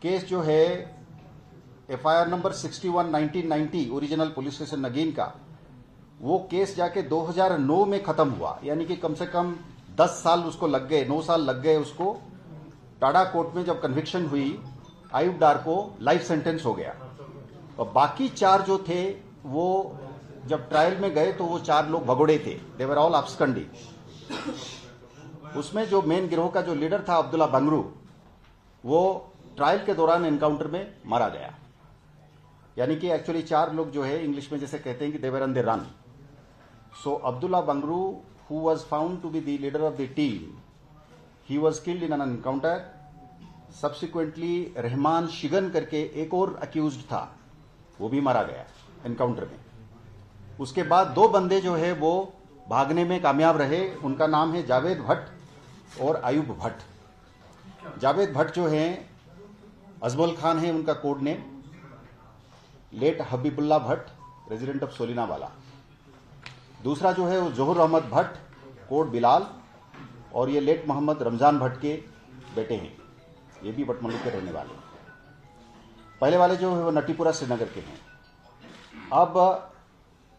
Case जो है FIR number 61 1990 original police station Nageen का, वो केस जाके 2009 में खत्म हुआ। यानी कि कम से कम 10 साल उसको लग गए, 9 साल लग गए उसको। टाडा कोर्ट में जब कन्विक्शन हुई, आयुब डार को लाइफ सेंटेंस हो गया। और बाकी 4 जो थे वो जब ट्रायल में गए तो वो 4 लोग भगोड़े थे, दे वर ऑल अब्सकंडिंग। उसमें जो मेन गिरोह का जो लीडर था अब्दुल्ला बंगरू, वो ट्रायल के दौरान एनकाउंटर में मारा गया। यानी कि एक्चुअली 4 लोग जो है इंग्लिश में जैसे कहते हैं कि they were on the run. So Abdullah Bangroo, who was found to be the leader of the team, he was killed in an encounter. Subsequently Rehman Shigan करके एक और अक्यूज्ड था, वो भी मारा गया एनकाउंटर में। उसके बाद 2 बंदे जो है वो भागने में कामयाब रहे। उनका नाम है जावेद भट्ट और आयुब भट्ट। जावेद भट्ट जो हैं, अजमल खान है उनका code name, late Habibullah Bhatt, resident of Solinawala. दूसरा जो है वो जोहर अहमद भट्ट, कोड बिलाल, और ये लेट मोहम्मद रमजान भट्ट के बेटे हैं, ये भी बटमलू के रहने वाले। पहले वाले जो है वो नटीपुरा श्रीनगर के हैं। अब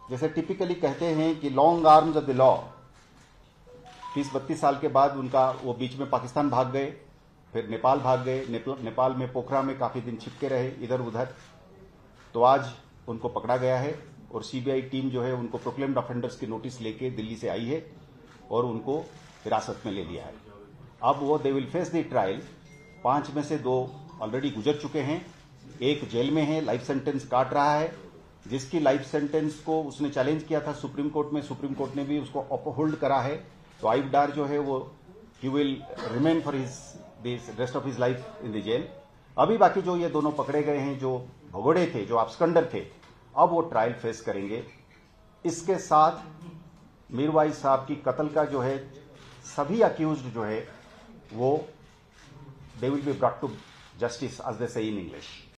जैसे टिपिकली कहते हैं कि long arms of the law, 30-32 साल के बाद उनका वो बीच में पाकिस्तान भाग गए, फिर नेपाल भाग गए। नेपाल में पोखरा में काफी दिन छिपके रहे इधर उधर। तो आज उनको पकड़ा गया है और सीबीआई टीम जो है उनको प्रोक्लेम्ड ऑफेंडर्स की नोटिस लेके दिल्ली से आई है और उनको हिरासत में ले लिया है। अब वो they will face the trial. 5 में से 2 ऑलरेडी गुजर चुके हैं, एक जेल में है, लाइफ सेंटेंस काट रहा है। जिसकी लाइफ सेंटेंस को उसने चैलेंज किया था सुप्रीम कोर्ट में, सुप्रीम कोर्ट ने भी उसको अपहोल्ड करा है। तो आयुब डार जो है वो he will remain for his this rest of his life in the jail. अभी बाकी जो ये दोनों पकड़े गए हैं, जो भगोड़े थे, जो अब्सकंडर थे, अब वो ट्रायल फेस करेंगे। इसके साथ मीरवाइज साहब की कत्ल का जो है सभी अक्यूज्ड जो है वो they will be brought to justice as they say in English.